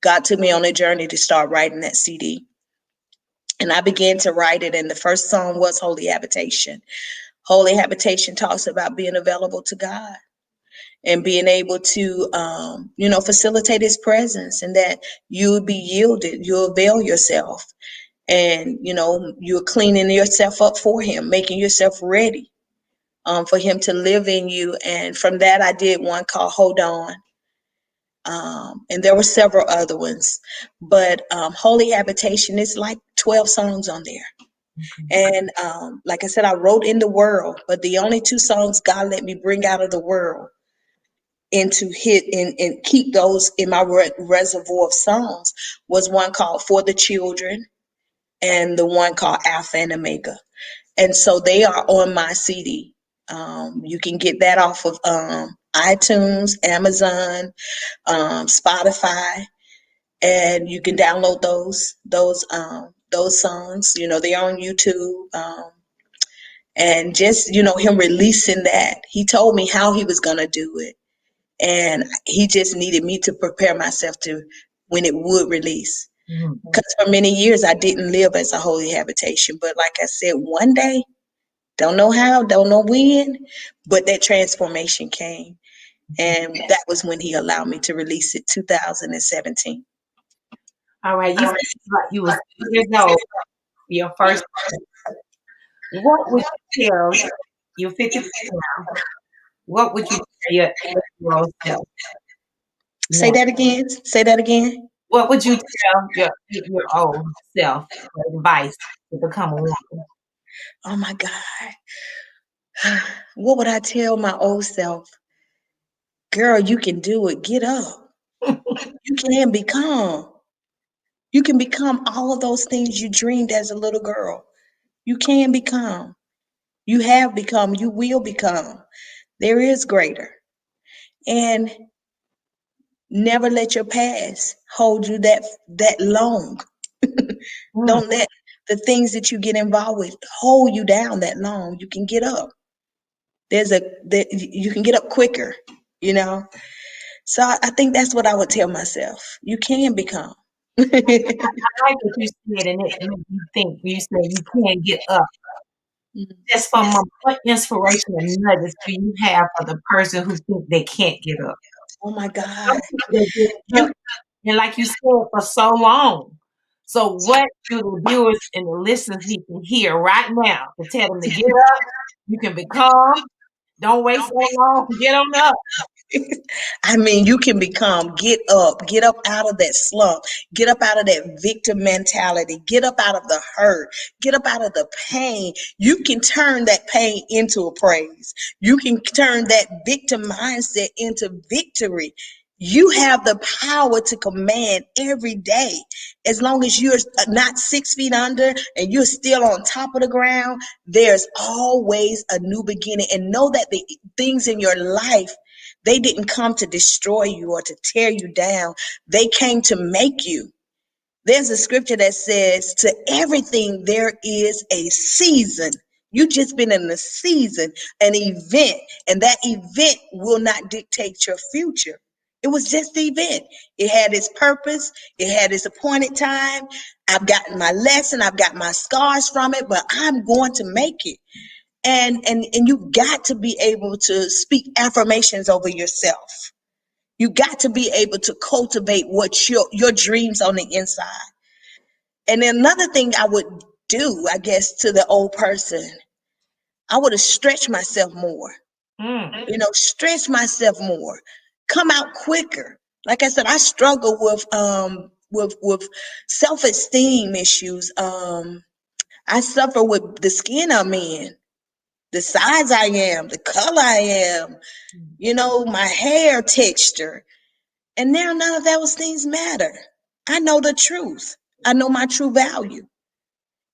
Speaker 2: God took me on a journey to start writing that CD. And I began to write it, and the first song was Holy Habitation. Holy Habitation talks about being available to God and being able to, facilitate His presence, and that you would be yielded, you avail yourself, and you're cleaning yourself up for Him, making yourself ready for Him to live in you. And from that, I did one called Hold On. And there were several other ones, but Holy Habitation is like 12 songs on there. And like I said, I wrote In the World, but the only two songs God let me bring out of the world into hit and keep those in my reservoir of songs was one called For the Children and the one called Alpha and Omega. And so they are on my CD. You can get that off of iTunes, Amazon, Spotify, and you can download those songs. They're on YouTube. And just him releasing that, he told me how he was gonna do it, and he just needed me to prepare myself to when it would release.
Speaker 1: Mm.
Speaker 2: Because for many years I didn't live as a holy habitation, but like I said, one day, don't know how, don't know when, but that transformation came, and that was when he allowed me to release it, 2017.
Speaker 1: All right, you felt like you was 2 years old for your first. What would you tell? You're 54 now. What would you tell your 8-year-old self
Speaker 2: Say
Speaker 1: now?
Speaker 2: that again. Say that again.
Speaker 1: What would you tell your 8-year-old self for advice to become a woman?
Speaker 2: Oh my God. What would I tell my old self? Girl, you can do it. Get up. You can become. You can become all of those things you dreamed as a little girl. You can become. You have become. You will become. There is greater. And never let your past hold you that long.
Speaker 1: Mm.
Speaker 2: Don't let the things that you get involved with hold you down that long. You can get up. You can get up quicker, you know. So I think that's what I would tell myself. You can become.
Speaker 1: I like what you said, and it made me think. You said you can't get up. Just from what inspiration and nuggets do you have for the person who think they can't get up?
Speaker 2: Oh my God.
Speaker 1: Some people they get
Speaker 2: You
Speaker 1: up, and like you said, for so long. So what do the viewers and the listeners need to hear right now to tell them to get up? You can become. Don't wait so long. Get on up.
Speaker 2: I mean, you can become, get up out of that slump, get up out of that victim mentality, get up out of the hurt, get up out of the pain. You can turn that pain into a praise. You can turn that victim mindset into victory. You have the power to command every day. As long as you're not 6 feet under and you're still on top of the ground, there's always a new beginning. And know that the things in your life, they didn't come to destroy you or to tear you down. They came to make you. There's a scripture that says, to everything there is a season. You just been in a season, an event, and that event will not dictate your future. It was just the event. It had its purpose. It had its appointed time. I've gotten my lesson. I've got my scars from it, but I'm going to make it. And you've got to be able to speak affirmations over yourself. You got to be able to cultivate what your dreams on the inside. And then another thing I would do, I guess, to the old person, I would have stretched myself more.
Speaker 1: Mm.
Speaker 2: Stretch myself more, come out quicker. Like I said, I struggle with self-esteem issues. I suffer with the skin I'm in, the size I am, the color I am, my hair texture. And now none of those things matter. I know the truth. I know my true value.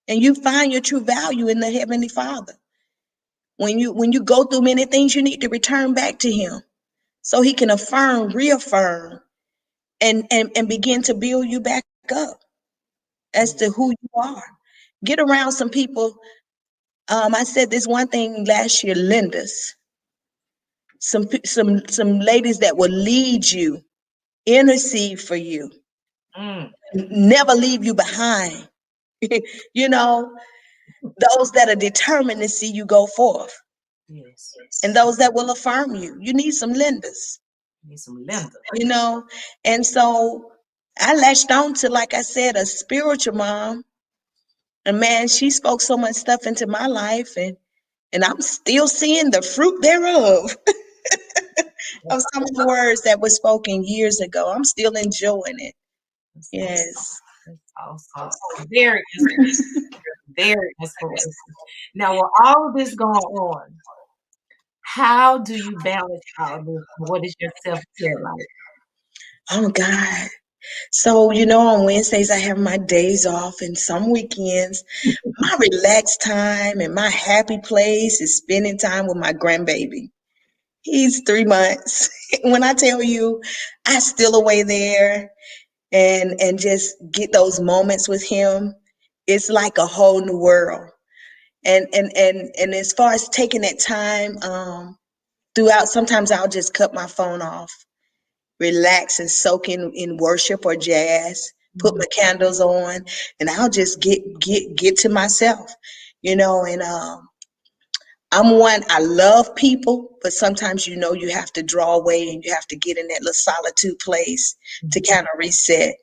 Speaker 2: And you find your true value in the Heavenly Father. When you go through many things, you need to return back to Him so He can affirm, reaffirm, and begin to build you back up as to who you are. Get around some people. I said this one thing last year, Linda's. Some ladies that will lead you, intercede for you,
Speaker 1: Mm.
Speaker 2: never leave you behind. you know, those that are determined to see you go forth,
Speaker 1: Yes.
Speaker 2: and those that will affirm you. You need some lenders,
Speaker 1: Need some Linda.
Speaker 2: you know. And so I latched on to, like I said, a spiritual mom. And man, she spoke so much stuff into my life, and I'm still seeing the fruit thereof of some of the words that were spoken years ago. I'm still enjoying it.
Speaker 1: That's awesome.
Speaker 2: Yes.
Speaker 1: That's awesome. Very inspirational. Very inspirational. Now, with all of this going on, how do you balance all of this? What is your self care like?
Speaker 2: Oh God. So, on Wednesdays I have my days off, and some weekends my relaxed time and my happy place is spending time with my grandbaby. He's 3 months. When I tell you, I still away there and just get those moments with him. It's like a whole new world. And as far as taking that time, throughout, sometimes I'll just cut my phone off, relax and soak in worship or jazz, put
Speaker 1: Mhm.
Speaker 2: my candles on, and I'll just get to myself, and I'm one, I love people, but sometimes you have to draw away and you have to get in that little solitude place to kind of reset.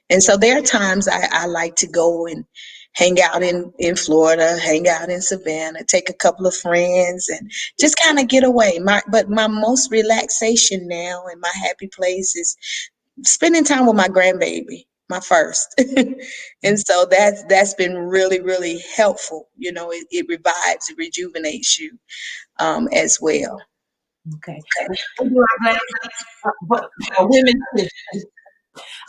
Speaker 2: And so there are times I like to go and hang out in Florida, hang out in Savannah, take a couple of friends and just kind of get away. But my most relaxation now and my happy place is spending time with my grandbaby, my first. And so that's been really, really helpful. It revives, it rejuvenates you as well.
Speaker 1: Okay. Before we do our black for women Christians,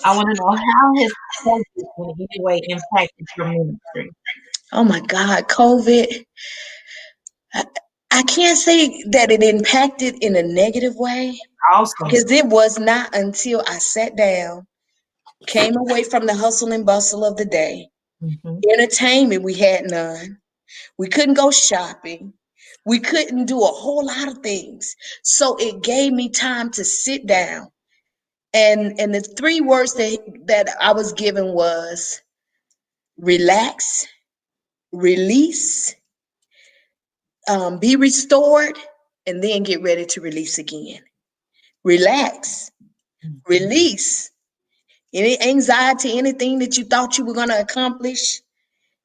Speaker 1: I want to know how has COVID in any way impacted your ministry?
Speaker 2: Oh my God, COVID. I, I can't say that it impacted in a negative way,
Speaker 1: Awesome.
Speaker 2: because it was not until I sat down, came away from the hustle and bustle of the day.
Speaker 1: Hmm.
Speaker 2: Entertainment, we had none. We couldn't go shopping. We couldn't do a whole lot of things. So it gave me time to sit down. And the three words that I was given was relax, release, be restored, and then get ready to release again. Relax, release any anxiety, anything that you thought you were going to accomplish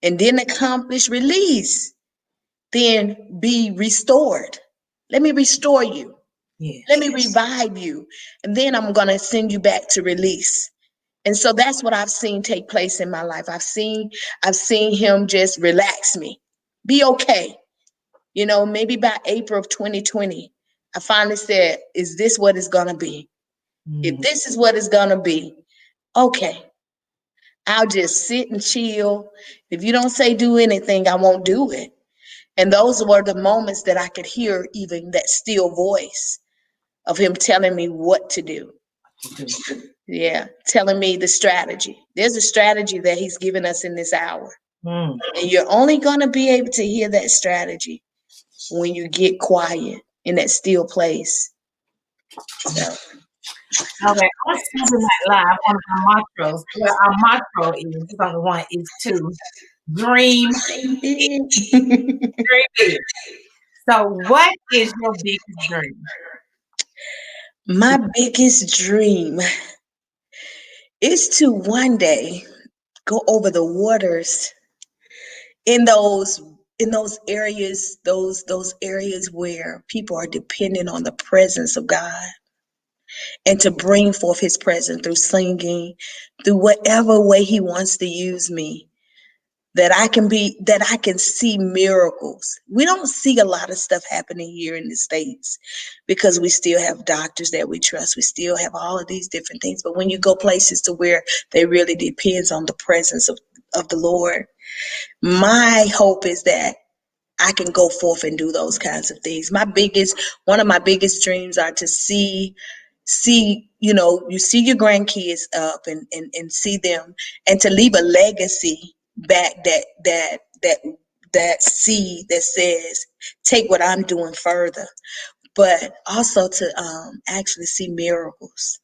Speaker 2: and didn't accomplish, release. Then be restored. Let me restore you. Let me
Speaker 1: Yes.
Speaker 2: revive you. And then I'm going to send you back to release. And so that's what I've seen take place in my life. I've seen him just relax me. Be okay. Maybe by April of 2020, I finally said, is this what it's going to be? If this is what it's gonna be, okay, I'll just sit and chill. If you don't say do anything, I won't do it. And those were the moments that I could hear even that still voice of him telling me what to do. Yeah, telling me the strategy. There's a strategy that he's given us in this hour.
Speaker 1: Mm.
Speaker 2: And you're only going to be able to hear that strategy when you get quiet in that still place. So,
Speaker 1: Okay, on Saturday Night Live, one of our mantras, well, our motto is, there's only one, is to dream big. Dream big. So, what is your biggest dream?
Speaker 2: my biggest dream is to one day go over the waters in those areas, those areas where people are dependent on the presence of God, and to bring forth his presence through singing, through whatever way he wants to use me, that I can see miracles. We don't see a lot of stuff happening here in the States because we still have doctors that we trust. We still have all of these different things. But when you go places to where they really depends on the presence of the Lord, my hope is that I can go forth and do those kinds of things. One of my biggest dreams are to see, you see your grandkids up and see them, and to leave a legacy back that seed that says, take what I'm doing further, but also to actually see miracles.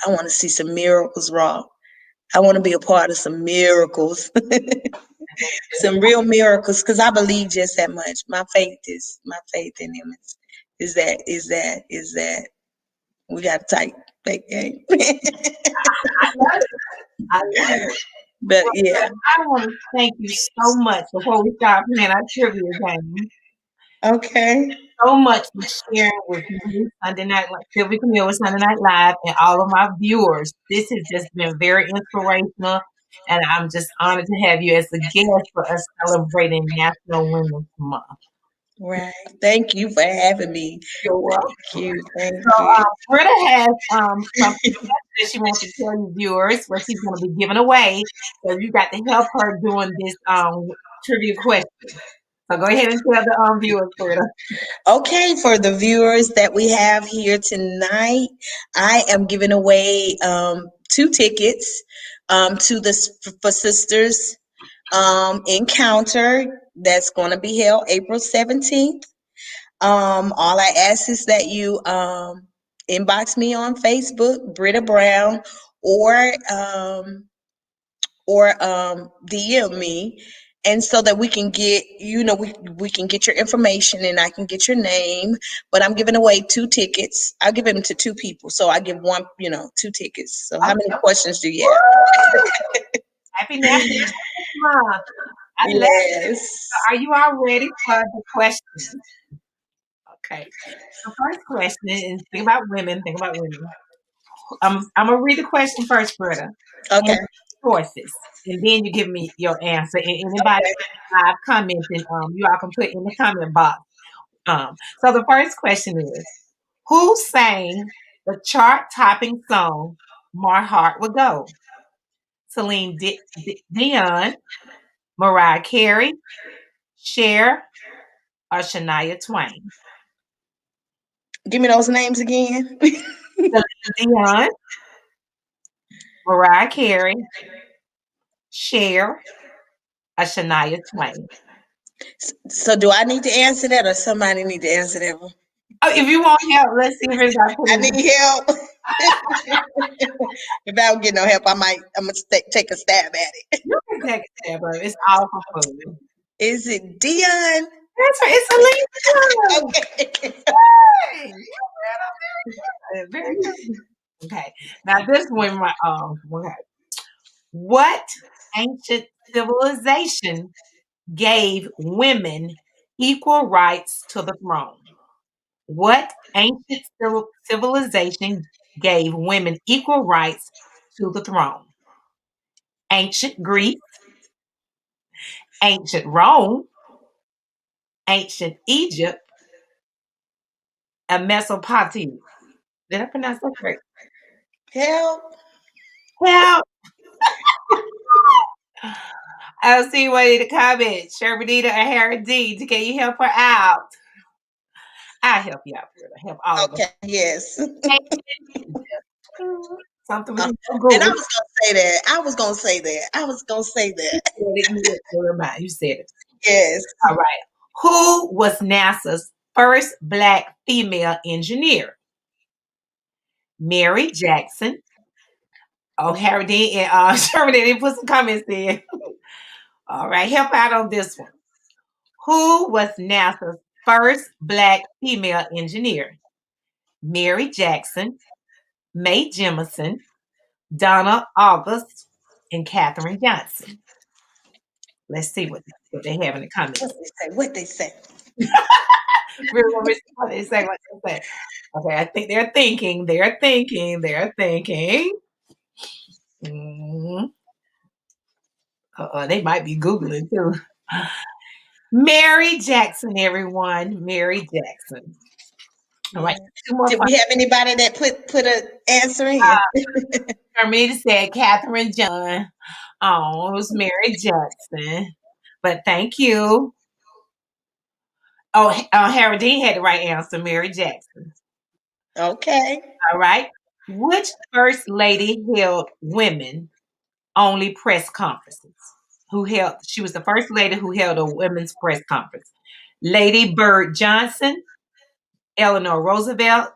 Speaker 2: I want to see some miracles raw. I want to be a part of some miracles. Some real miracles, because I believe just that much. My faith in him is that we got to tight that game.
Speaker 1: I love it. I love it.
Speaker 2: But yeah,
Speaker 1: I want to thank you so much before we start playing our trivia game.
Speaker 2: okay.
Speaker 1: So much for sharing with me Sunday Night Sylvia Camille with Sunday Night Live and all of my viewers. This has just been very inspirational, and I'm just honored to have you as a guest for us celebrating National Women's Month.
Speaker 2: Right. Thank you for having me.
Speaker 1: You're welcome.
Speaker 2: Thank you. Thank
Speaker 1: So,
Speaker 2: you.
Speaker 1: Britta has something that she wants to tell you viewers what she's going to be giving away. So you got to help her doing this trivia question. So go ahead and tell the viewers, Britta.
Speaker 2: Okay, for the viewers that we have here tonight, I am giving away 2 tickets to the for Sisters encounter that's going to be held April 17th. All I ask is that you inbox me on Facebook, Britta Brown, or DM me, and so that we can get, we can get your information and I can get your name. But I'm giving away 2 tickets. I'll give them to 2 people, so I give one, 2 tickets. So how many questions do you have?
Speaker 1: Happy National Month. I love it.
Speaker 2: Yes.
Speaker 1: Are you all ready for the questions? Okay. The first question is think about women. Think about women. I'm gonna read the question first, Britta,
Speaker 2: Okay.
Speaker 1: and choices, and then you give me your answer. And anybody live commenting, you all can put in the comment box. So the first question is, who sang the chart-topping song "My Heart Will Go"? Celine Dion, Mariah Carey, Cher, or Shania Twain?
Speaker 2: Give me those names again.
Speaker 1: Celine Dion, Mariah Carey, Cher, or Shania Twain?
Speaker 2: So do I need to answer that, or somebody need to answer that one?
Speaker 1: Oh, if you want help, let's see if it's got
Speaker 2: I
Speaker 1: put
Speaker 2: need help. If I don't get no help, I'm gonna take a stab at it.
Speaker 1: You can take a stab, bro. It's all for fun.
Speaker 2: Is it Dion?
Speaker 1: That's right. It's Celine Dion.
Speaker 2: Okay.
Speaker 1: Hey, very good. Very good. Okay. Now this one, okay. What ancient civilization gave women equal rights to the throne? What ancient civilization gave women equal rights to the throne? Ancient Greece, ancient Rome, ancient Egypt, and Mesopotamia. Did I pronounce that correct?
Speaker 2: Help.
Speaker 1: Help. I'll see one in the comments. Shermanita or Harry D. Can you help her out? I'll help you out, Britta. Help all of us.
Speaker 2: Okay. Yes.
Speaker 1: Something we can
Speaker 2: And I
Speaker 1: Google.
Speaker 2: was gonna say that. I was gonna say that. I was gonna say
Speaker 1: You
Speaker 2: that.
Speaker 1: said it. Never mind. You said it.
Speaker 2: Yes.
Speaker 1: All right. Who was NASA's first Black female engineer? Mary Jackson. Oh, Harry D and Sherman didn't put some comments in. All right, help out on this one. Who was NASA's first Black female engineer? Mary Jackson, Mae Jemison, Donna August, and Katherine Johnson. Let's see what they have in the
Speaker 2: What
Speaker 1: comments.
Speaker 2: they say? What they say?
Speaker 1: Really want to see what they say. What they say. Okay, I think they're thinking. They're thinking. They're thinking. Mm. They might be googling too. Mary Jackson, everyone. Mary Jackson. All right,
Speaker 2: Yeah.
Speaker 1: two more.
Speaker 2: Did we have anybody that put a answer in?
Speaker 1: Hermita said Catherine John. Oh, it was Mary Jackson. But thank you. Oh, Harry Dean had the right answer, Mary Jackson.
Speaker 2: Okay.
Speaker 1: All right. Which first lady held women only press conferences? She was the first lady who held a women's press conference. Lady Bird Johnson, Eleanor Roosevelt,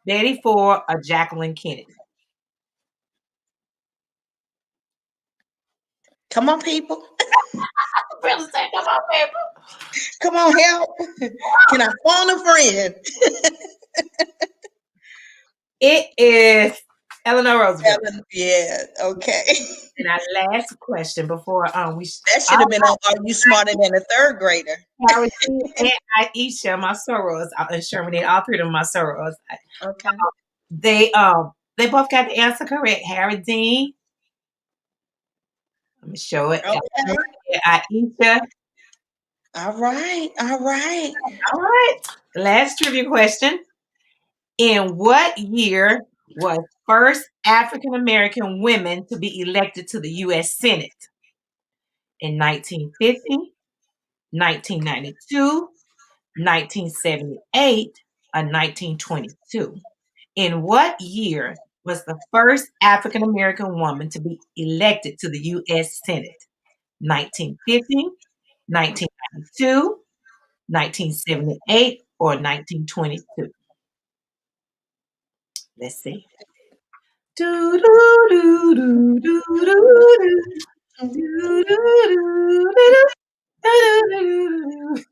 Speaker 1: Betty Ford, or Jacqueline Kennedy?
Speaker 2: Come on, people.
Speaker 1: Really say, come on, people.
Speaker 2: Come on, help. Can I phone a friend?
Speaker 1: It is Eleanor Roosevelt.
Speaker 2: Yeah. Okay.
Speaker 1: And our last question before
Speaker 2: That should have been on Are You Smarter Than a Third Grader?
Speaker 1: Harry and Aisha, my sorors, and Sherman, all three of them, my sorors.
Speaker 2: Okay.
Speaker 1: They both got the answer correct. Harry Dean, let me show it.
Speaker 2: Okay.
Speaker 1: Aisha.
Speaker 2: All right. All right.
Speaker 1: All right. Last trivia question. In what year was first African American women to be elected to the U.S. Senate? In 1950, 1992, 1978, or 1922? In what year was the first African American woman to be elected to the U.S. Senate? 1950, 1992, 1978, or 1922? Let's see. Do, do, do, do, do, do, do, do, do.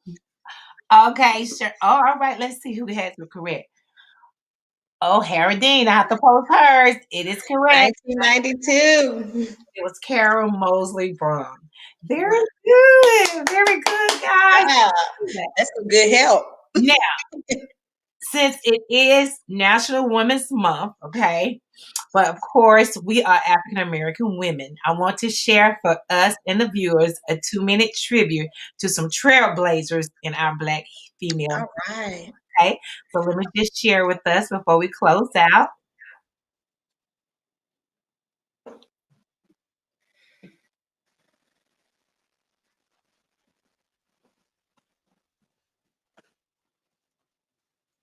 Speaker 1: Okay, sure. Oh, all right. Let's see who has the correct. Oh, Harry Dean, I have to post hers. It is correct.
Speaker 2: 1992.
Speaker 1: It was Carol Mosley Brown. Very good. Very good, guys.
Speaker 2: Wow. That's some good help.
Speaker 1: Now, since it is National Women's Month, okay, but of course, we are African American women. I want to share for us and the viewers a 2-minute tribute to some trailblazers in our Black female.
Speaker 2: All right.
Speaker 1: Okay, so let me just share with us before we close out.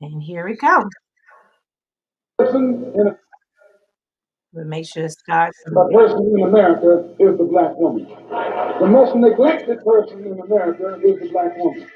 Speaker 1: And here we go. We'll make sure it starts.
Speaker 3: The person in America is the black woman. The most neglected person in America is the black woman.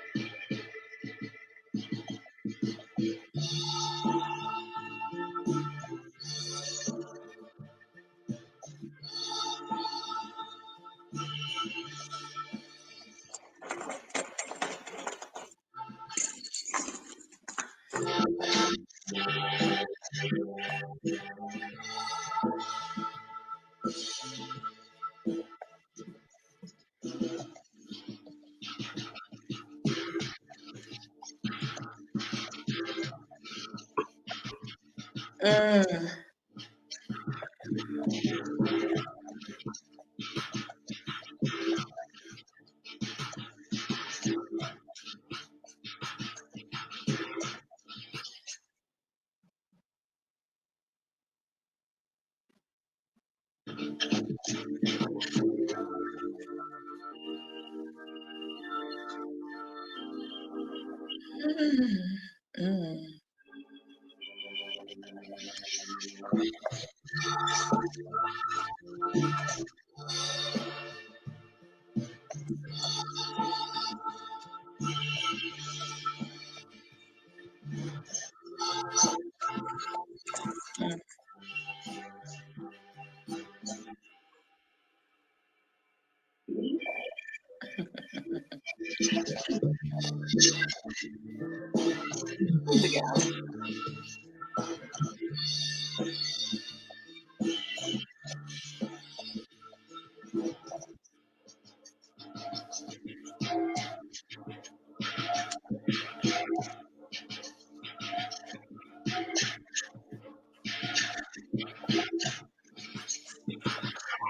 Speaker 2: Mm. Mm.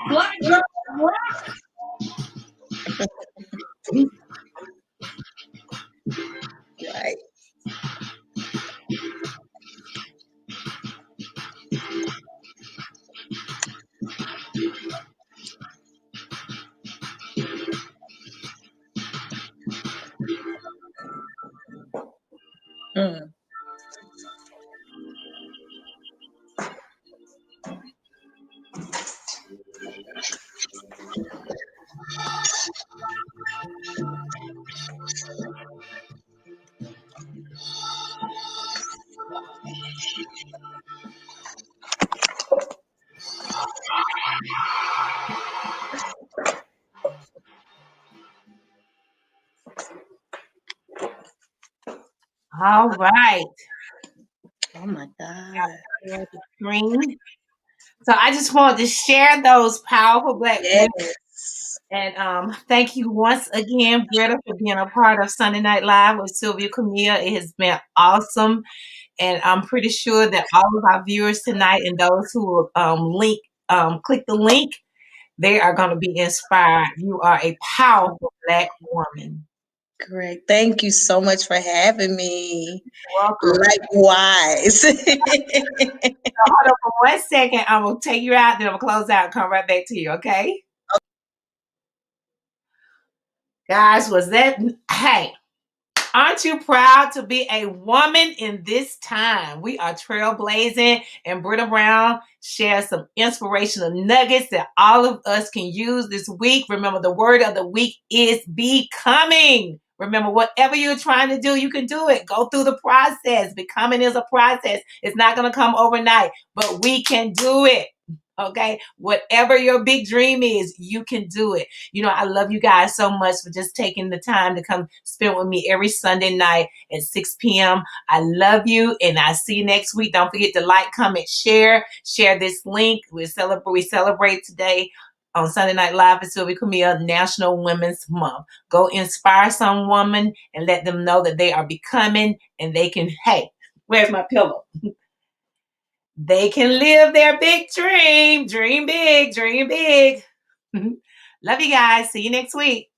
Speaker 1: Black girl,
Speaker 2: Right. Mm.
Speaker 1: all right.
Speaker 2: Oh my God.
Speaker 1: Share the screen. So I just wanted to share those powerful Black women.
Speaker 2: Yes.
Speaker 1: And thank you once again, Britta, for being a part of Sunday Night Live with Sylvia Camille. It has been awesome. And I'm pretty sure that all of our viewers tonight and those who will click the link, they are going to be inspired. You are a powerful Black woman.
Speaker 2: Great. Thank you so much for having me.
Speaker 1: Welcome.
Speaker 2: Likewise.
Speaker 1: So hold on for 1 second. I'm going to take you out, then I'm going to close out and come right back to you, okay? Guys, hey, aren't you proud to be a woman in this time? We are trailblazing, and Britta Brown shares some inspirational nuggets that all of us can use this week. Remember, the word of the week is becoming. Remember, whatever you're trying to do, you can do it. Go through the process. Becoming is a process. It's not going to come overnight, but we can do it. Okay, whatever your big dream is, you can do it. You know, I love you guys so much for just taking the time to come spend with me every Sunday night at 6 p.m. I love you, and I'll see you next week. Don't forget to like, comment, share this link. We celebrate today on Sunday Night Live at Sylvia Camille National Women's Month. Go inspire some woman and let them know that they are becoming, and they can, hey, where's my pillow? They can live their big dream. Dream big, dream big. Love you guys. See you next week.